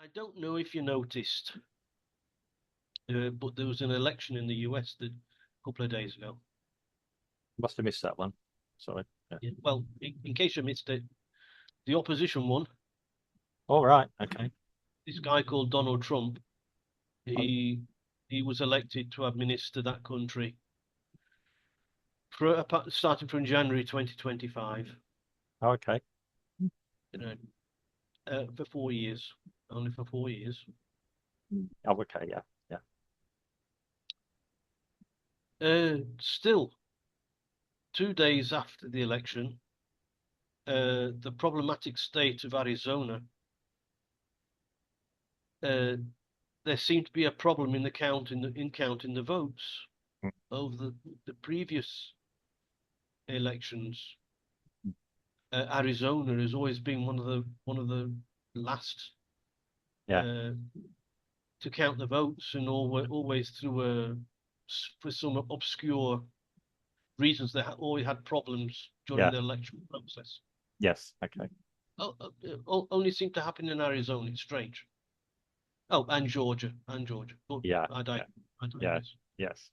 I don't know if you noticed, but there was an election in the US a couple of days ago. Must have missed that one. Sorry. Yeah. Yeah, well, in case you missed it, the opposition won. All right. Okay. This guy called Donald Trump, Oh, he he was elected to administer that country for starting from January 2025. okay. You know, for 4 years, only for 4 years. Oh, okay. Yeah. Yeah. Still, 2 days after the election, the problematic state of Arizona, uh, there seemed to be a problem in the counting the votes Mm, over the previous elections. Arizona has always been one of the last yeah. uh, to count the votes, and always through for some obscure reasons they always had problems during Yeah. the election process. Yes. Okay. Only seemed to happen in Arizona. It's strange. Oh, and Georgia. But Yeah. I Yeah. Yeah. digress. Yes.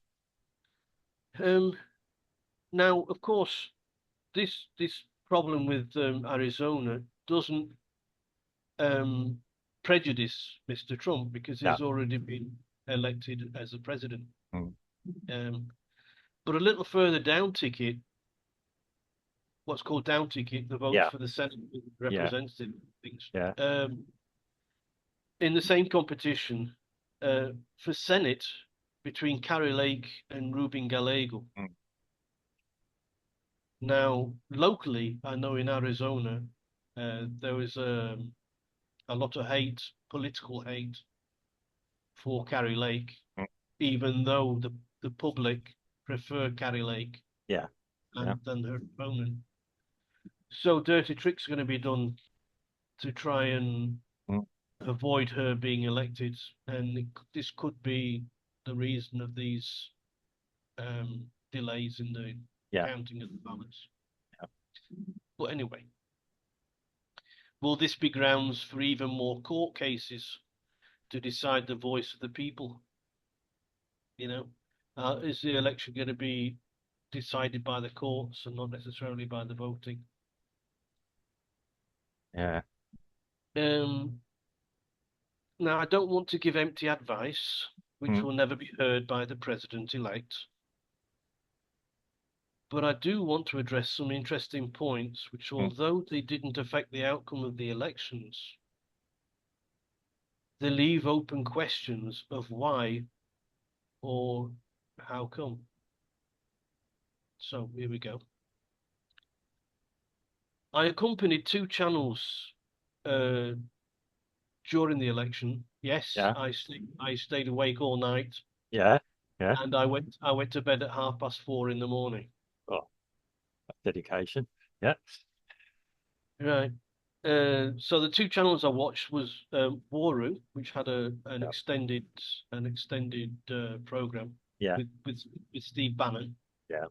Um, Now, of course, this problem with Arizona doesn't um, prejudice Mr. Trump because Yeah. he's already been elected as a president. Mm, Um, but a little further down ticket, what's called down ticket, the votes yeah. for the Senate Yeah. representative things. Yeah. In the same competition for Senate between Kari Lake and Ruben Gallego. Mm, Now, locally, I know in Arizona, there was a lot of hate, political hate for Kari Lake, mm, even though the public prefer Kari Lake yeah. Yeah. than her opponent. So dirty tricks are going to be done to try and Mm, avoid her being elected, and this could be the reason of these delays in the yeah. counting of the ballots. Yeah. But anyway, will this be grounds for even more court cases to decide the voice of the people? You know, is the election going to be decided by the courts and not necessarily by the voting? Yeah. Um, Now, I don't want to give empty advice, which Mm, will never be heard by the president-elect, but I do want to address some interesting points, which, mm, although they didn't affect the outcome of the elections, they leave open questions of why or how come. So here we go. I accompanied two channels uh, during the election. Yes, yeah. I stayed awake all night, Yeah. Yeah. and I went to bed at 4:30 in the morning. Oh, that's dedication. Yeah. Right. So the two channels I watched was Waru, which had an Yeah. extended program Yeah. with Steve Bannon. Yeah.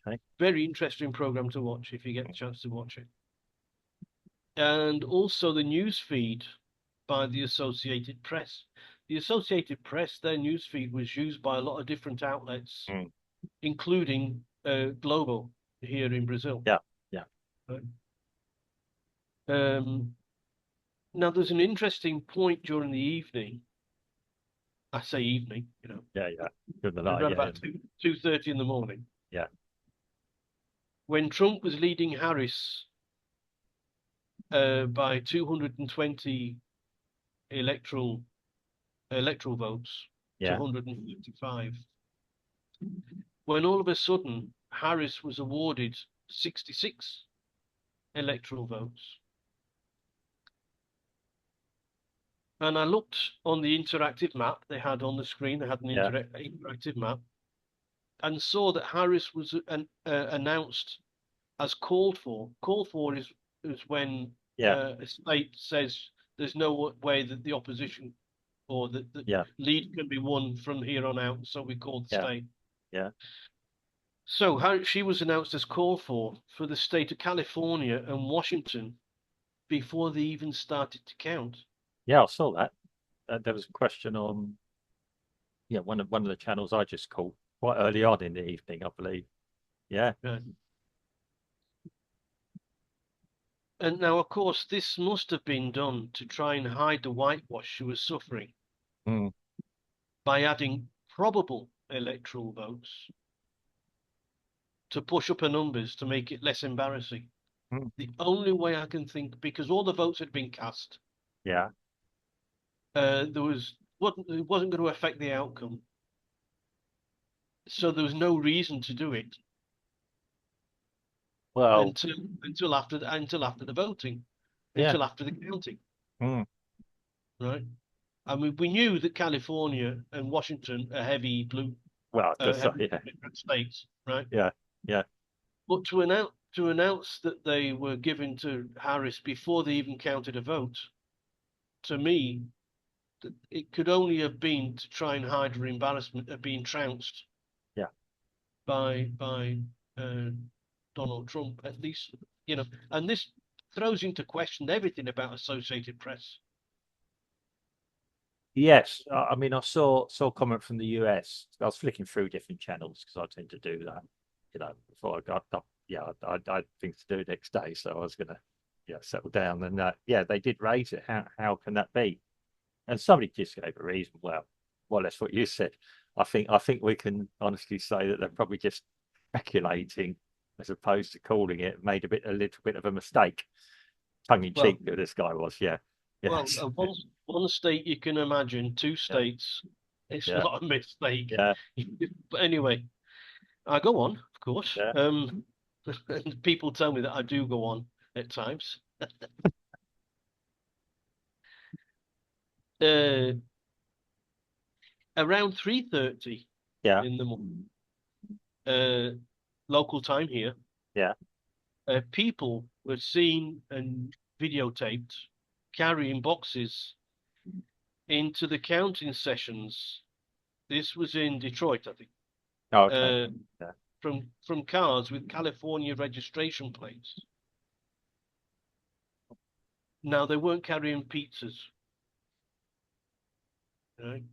Okay. Very interesting program to watch if you get the chance to watch it. And also the news feed by the Associated Press. The Associated Press, their news feed was used by a lot of different outlets, Mm, including Globo here in Brazil. yeah. Yeah. Right. Now, there's an interesting point during the evening. I say evening, Yeah. Yeah. Good night. around Yeah. about 2:30 in the morning, Yeah. when Trump was leading Harris by 220 electoral votes to Yeah. 155. When all of a sudden Harris was awarded 66 electoral votes. And I looked on the interactive map they had on the screen, they had an Yeah. interactive map, and saw that Harris was announced as called for. Called for is when Yeah. a state says there's no way that the opposition or the Yeah. lead can be won from here on out, so we called the Yeah. state. Yeah. So she was announced as called for the state of California and Washington before they even started to count. Yeah, I saw that. There was a question on, yeah, one of the channels I just called quite early on in the evening, I believe. Yeah. Yeah. And now, of course, this must have been done to try and hide the whitewash she was suffering Mm, by adding probable electoral votes to push up her numbers to make it less embarrassing. mm. The only way I can think, because all the votes had been cast, Yeah. it wasn't going to affect the outcome, so there was no reason to do it Well, until until after the voting, yeah. until after the counting, Mm. right? I mean, we knew that California and Washington are Well, that's heavy yeah, Democrat states, right? yeah, yeah. But to announce that they were given to Harris before they even counted a vote, to me, it could only have been to try and hide her embarrassment of being trounced Yeah. by Donald Trump, at least, you know. And this throws into question everything about Associated Press. Yes, I mean, I saw a comment from the US. I was flicking through different channels because I tend to do that, before I got up. Yeah, I had things to do next day, so I was gonna, yeah, settle down. And yeah, they did raise it. How can that be? And somebody just gave a reason. Well, that's what you said. I think we can honestly say that they're probably just speculating as opposed to calling it. Made a little bit of a mistake, tongue in Well, cheek. That this guy was. Yeah. well, Yes. one state you can imagine, two Yeah. states. It's Yeah. not a mistake. Yeah. But anyway, I go on, of course. Yeah. And people tell me that I do go on at times. Uh, Around 3:30 Yeah. in the morning, local time here, Yeah. people were seen and videotaped carrying boxes into the counting sessions. This was in Detroit, I think. Oh, okay. Uh, Yeah. from cars with California registration plates. Now they weren't carrying pizzas. Right?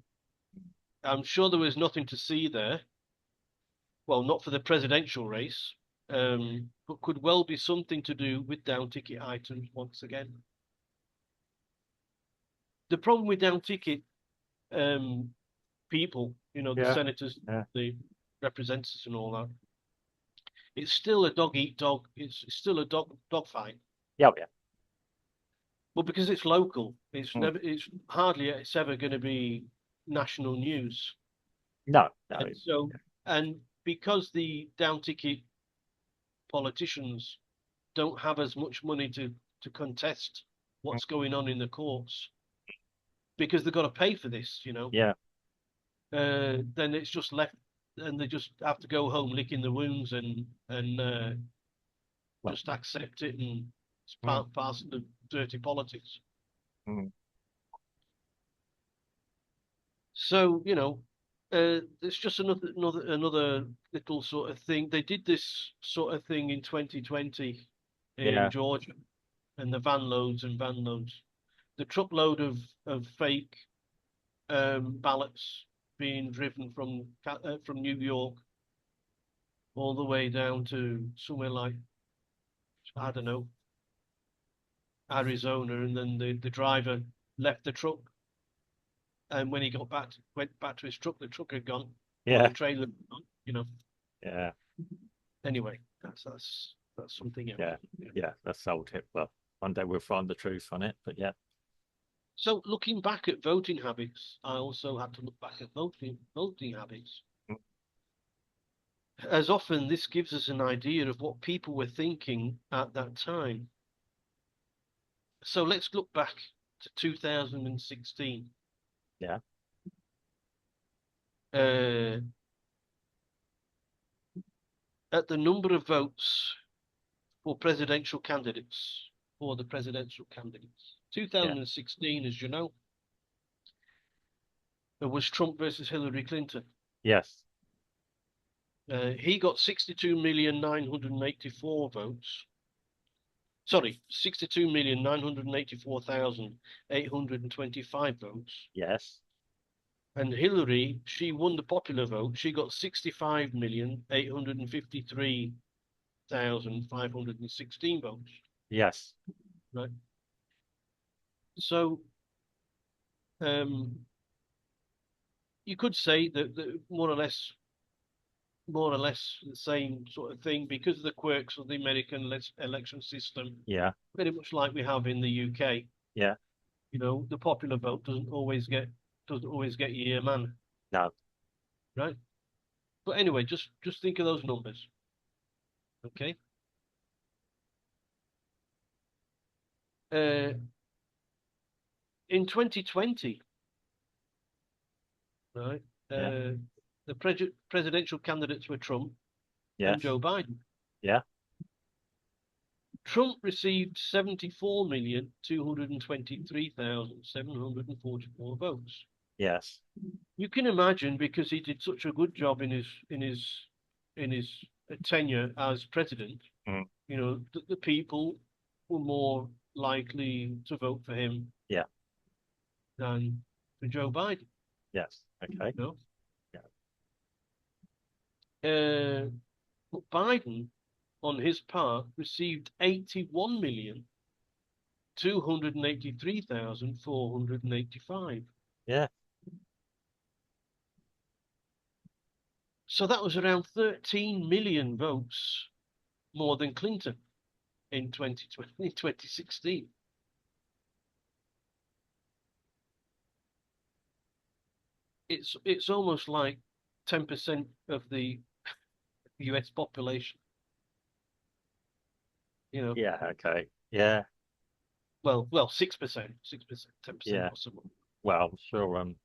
I'm sure there was nothing to see there. Well, not for the presidential race, but could well be something to do with down ticket items once again. The problem with down ticket um, people, the Yeah. senators, Yeah. the representatives, and all that, it's still a dog eat dog. It's still a dog fight. Yeah. Yeah. But because it's local, Mm. it's hardly it's ever going to be national news. No. No. And so, and because the down ticket politicians don't have as much money to contest Mm. what's going on in the courts because they've got to pay for this, Yeah. then it's just left, and they just have to go home licking the wounds and Well. just accept it, and it's Mm. parcel of dirty politics. Mm. So it's just another little sort of thing. They did this sort of thing in 2020 in Yeah. Georgia, and the van loads, the truckload of fake ballots being driven from New York all the way down to somewhere like, I don't know, Arizona, and then the driver left the truck, and when he went back to his truck, the truck had gone, or the Yeah. trailer had gone, Yeah. Anyway, that's something else. Yeah. Yeah. Yeah. That's sold it. Well, one day we'll find the truth on it. But yeah. So looking back at voting habits, I also had to look back at voting habits. Mm. As often, this gives us an idea of what people were thinking at that time. So let's look back to 2016. Yeah. Uh, at the number of votes for presidential candidates, for the presidential candidates. Yeah. 2016, as you know, it was Trump versus Hillary Clinton. Yes. He got 62,984 votes Sorry, 62,984,825 votes. Yes. And Hillary, she won the popular vote. She got 65,853,516 votes. Yes. Right. So you could say that more or less the same sort of thing because of the quirks of the American election system, Yeah. very much like we have in the UK. Yeah. You know, the popular vote doesn't always get your man, No. right? But anyway, just think of those numbers, okay? In 2020, right? Yeah. The presidential candidates were Trump and Yes. Joe Biden. Yeah. Trump received 74,223,744 votes. Yes. You can imagine because he did such a good job in his tenure as president, Mm. you know, the people were more likely to vote for him Yeah. than for Joe Biden. Yes. Okay. You Yeah. know? But Biden, on his part, received 81,283,485. Yeah. So that was around 13 million votes more than Clinton in 2016. It's almost like 10% of the US population. You know, Yeah. Okay. Yeah. well, 6%, 10% Yeah. possible. Well, I'm sure.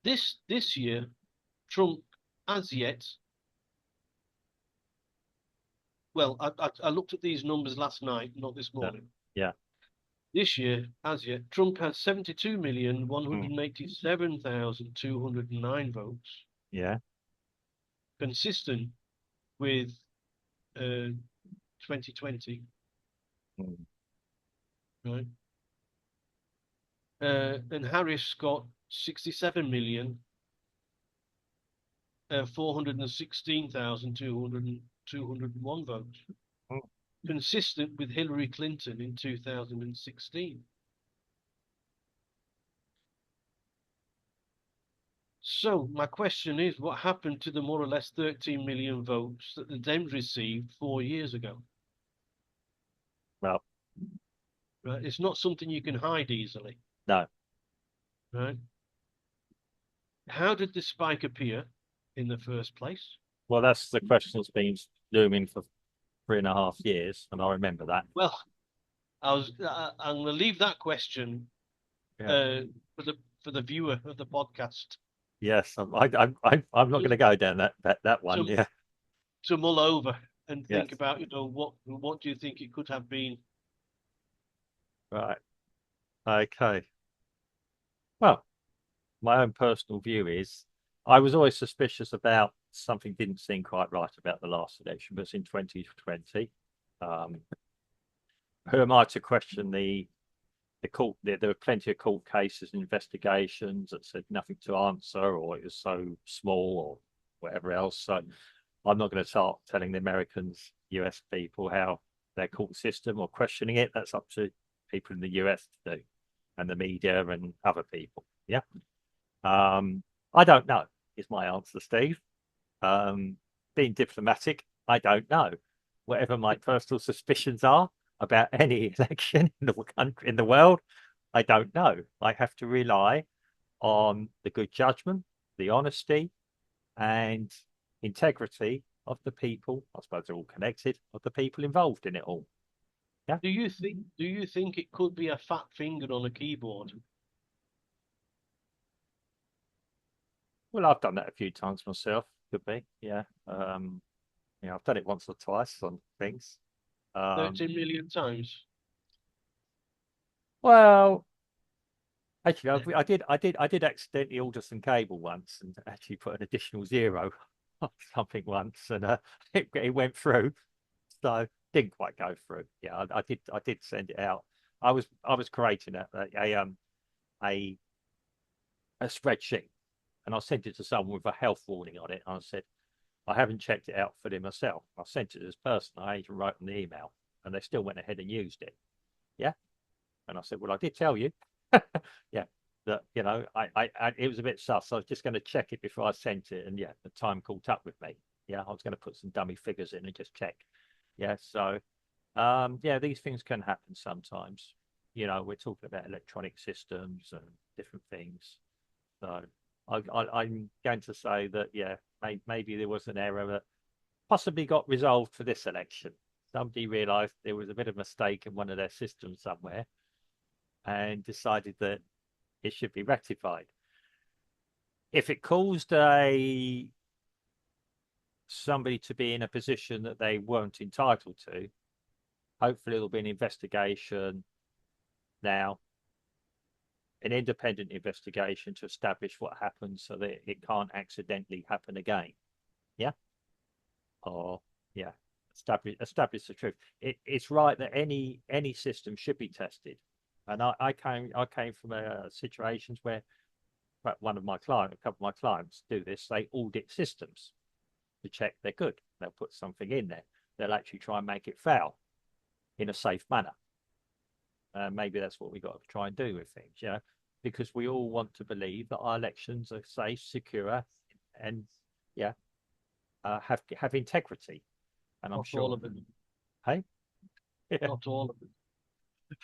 This year, Trump, as yet, well, I looked at these numbers last night, not this Yeah. morning. Yeah. This year, as yet, Trump has Mm. 72,187,209 votes, Yeah. consistent with 2020, Mm. right? And Harris got 67,416,201 votes, Mm. consistent with Hillary Clinton in 2016. So my question is, what happened to the more or less 13 million votes that the Dems received 4 years ago? Well, Right? It's not something you can hide easily, no. right? How did this spike appear in the first place? Well, that's the question that's been looming for 3.5 years, and I remember that. Well, I'm going to leave that question Yeah. uh, for the viewer of the podcast Yes. I'm not going to go down that one. to Yeah. mull over and think Yes. about, what do you think it could have been? Right. Okay. Well, my own personal view is I was always suspicious about something didn't seem quite right about the last election, but it's in 2020. Um, who am I to question the court? There were plenty of court cases and investigations that said nothing to answer, or it was so small, or whatever else. So I'm not going to start telling the Americans, US people, how their court system or questioning it. That's up to people in the US to do, and the media and other people. Yeah. I don't know, is my answer, Steve. Being diplomatic, I don't know. Whatever my personal suspicions are about any election in the country, in the world, I don't know. I have to rely on the good judgment, the honesty, and integrity of the people. I suppose they're all connected, of the people involved in it all. Yeah. Do you think it could be a fat finger on a keyboard? Well, I've done that a few times myself. Could be. Yeah. I've done it once or twice on things. 13 million times. Well, actually, I did accidentally order some cable once, and actually put an additional zero on something once, and it went through. So didn't quite go through. Yeah, I did send it out. I was creating a a spreadsheet, and I sent it to someone with a health warning on it. And I said, I haven't checked it out fully myself. I sent it to this person. I even wrote them the email, and they still went ahead and used it. Yeah. And I said, well, I did tell you. Yeah. That, it was a bit sus. So I was just going to check it before I sent it. And yeah, the time caught up with me. Yeah. I was going to put some dummy figures in and just check. Yeah. So, yeah, these things can happen sometimes. We're talking about electronic systems and different things. So I'm going to say that, yeah, maybe there was an error that possibly got resolved for this election. Somebody realized there was a bit of mistake in one of their systems somewhere and decided that it should be rectified. If it caused somebody to be in a position that they weren't entitled to, hopefully there'll be an investigation now, an independent investigation to establish what happened so that it can't accidentally happen again. Yeah. Or yeah, establish the truth. It's right that any system should be tested. And I came from situations where a couple of my clients do this. They audit systems to check they're good. They'll put something in there. They'll actually try and make it fail in a safe manner. Maybe that's what we've got to try and do with things, because we all want to believe that our elections are safe, secure, and have integrity. And I'm Not sure all of it. Hey, Not all of it.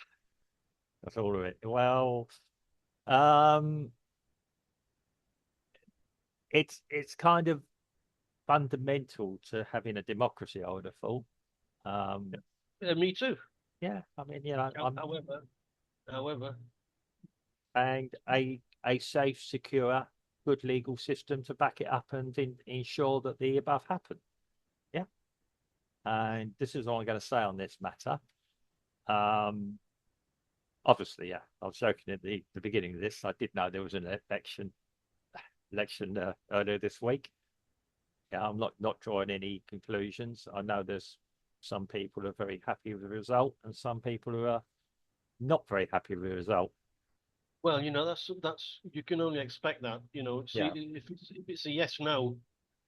that's all of it. Well, um, it's kind of fundamental to having a democracy, I would have thought. Me too. Yeah, I mean, However, and a safe, secure, good legal system to back it up and ensure that the above happen. Yeah, and this is all I'm going to say on this matter. Obviously, yeah, I was joking at the beginning of this. I did know there was an election earlier this week. Yeah, I'm not drawing any conclusions. I know there's some people who are very happy with the result, and some people who are not very happy with the result. well, that's you can only expect that. Yeah, See, if it's a yes no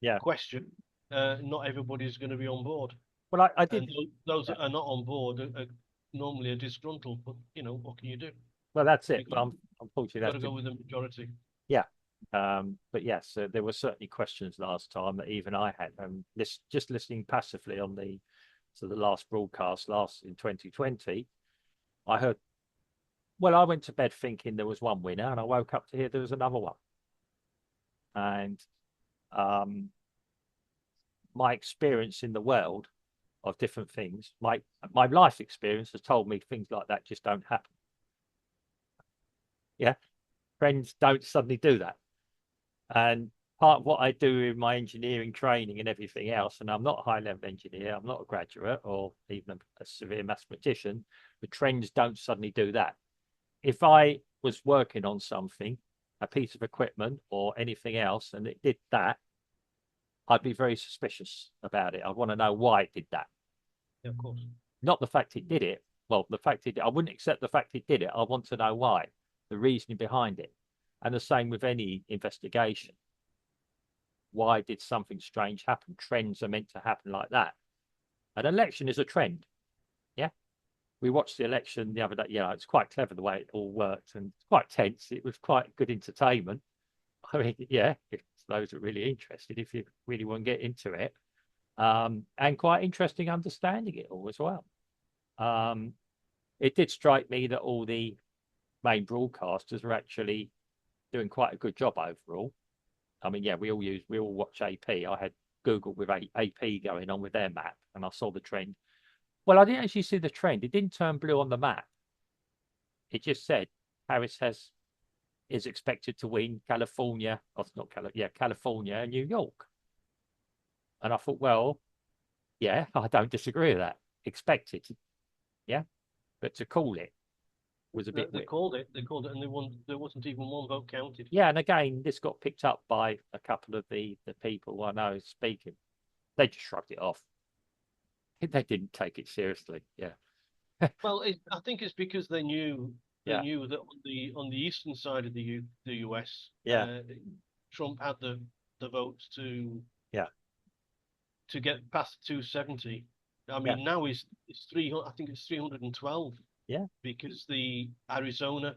yeah. question, not everybody's going to be on board, Well, I and did. those that are not on board are normally disgruntled. But what can you do? Well, that's it. You But unfortunately, got to that's go with the majority. yeah. But yes, there were certainly questions last time that even I had. Just listening passively on the last broadcast last in 2020, I heard. Well, I went to bed thinking there was one winner, and I woke up to hear there was another one. And my experience in the world of different things, my life experience has told me things like that just don't happen. Yeah, friends don't suddenly do that. And part of what I do in my engineering training and everything else, and I'm not a high level engineer, I'm not a graduate or even a severe mathematician, the trends don't suddenly do that. If I was working on something, a piece of equipment or anything else, and it did that, I'd be very suspicious about it. I want to know why it did that. Yeah, of course. Not the fact it did it. Well, the fact I wouldn't accept the fact it did it. I want to know why, the reasoning behind it. And the same with any investigation. Why did something strange happen? Trends are meant to happen like that. An election is a trend. Yeah. We watched the election the other day. It's quite clever the way it all worked and quite tense. It was quite good entertainment. I mean, yeah, if those are really interested, if you really want to get into it. And quite interesting understanding it all as well. It did strike me that all the main broadcasters are actually doing quite a good job overall. I mean, yeah, we all watch AP. I had Google with AP going on with their map, and I saw the trend. Well, I didn't actually see the trend. It didn't turn blue on the map. It just said Harris is expected to win California, or not California and New York. And I thought, well, yeah, I don't disagree with that. Expected, yeah, but to call it was a bit They weird. called it, and there wasn't even one vote counted. Yeah, and again, this got picked up by a couple of the people I know speaking. They just shrugged it off. They didn't take it seriously. Yeah. Well, I think it's because they knew Yeah. that on the eastern side of the US, Yeah. Trump had the votes Yeah. to get past 270. I Yeah. mean, now it's 300. I think it's 312 Yeah. because the Arizona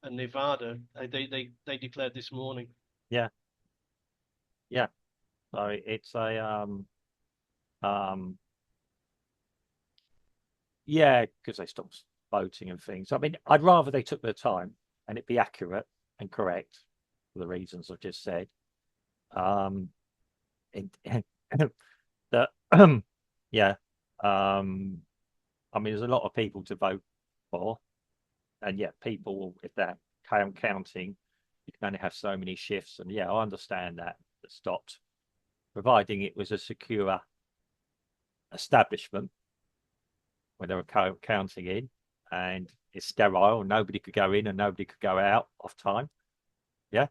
and Nevada they declared this morning. Yeah. Yeah. So it's a um yeah, because they stopped voting and things. I mean, I'd rather they took their time and it be accurate and correct for the reasons I've just said. Um, and, that yeah. I mean, there's a lot of people to vote for, and yeah, people if they're counting, you can only have so many shifts, and yeah, I understand that stopped, providing it was a secure establishment when they were counting in, and it's sterile. Nobody could go in and nobody could go out off time. Yeah,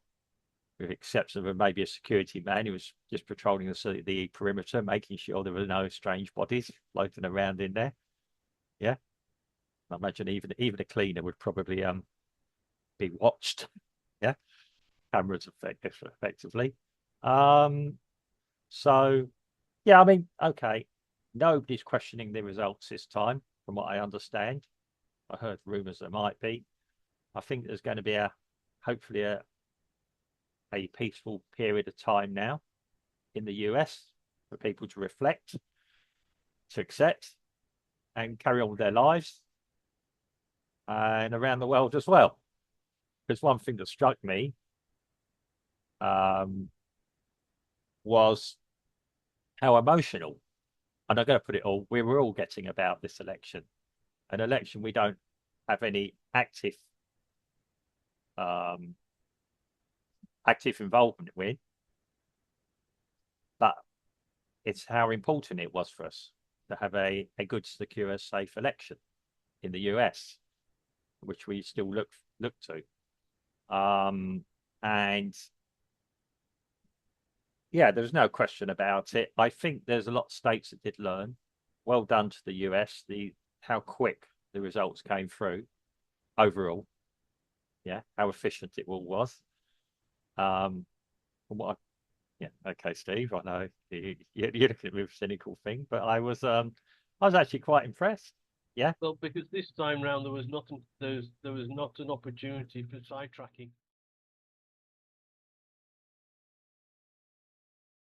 with the exception of maybe a security man who was just patrolling the perimeter, making sure there were no strange bodies floating around in there. Yeah, I imagine even a cleaner would probably be watched. Yeah, cameras effectively. So yeah, I mean, okay, nobody's questioning the results this time, from what I understand. I heard rumours there might be. I think there's going to be hopefully a peaceful period of time now in the US for people to reflect, to accept, and carry on with their lives, and around the world as well. Because one thing that struck me um, was how emotional, and I'm going to put it all, we were all getting about this election. An election we don't have any um, active involvement with, but it's how important it was for us to have a good, secure, safe election in the US, which we still look to. And yeah, there's no question about it. I think there's a lot of states that did learn. Well done to the US, how quick the results came through overall. Yeah, how efficient it all was. From what yeah, okay, Steve. I know you're looking at me with a cynical thing, but I was actually quite impressed. Yeah. Well, because this time round there was not an opportunity for sidetracking.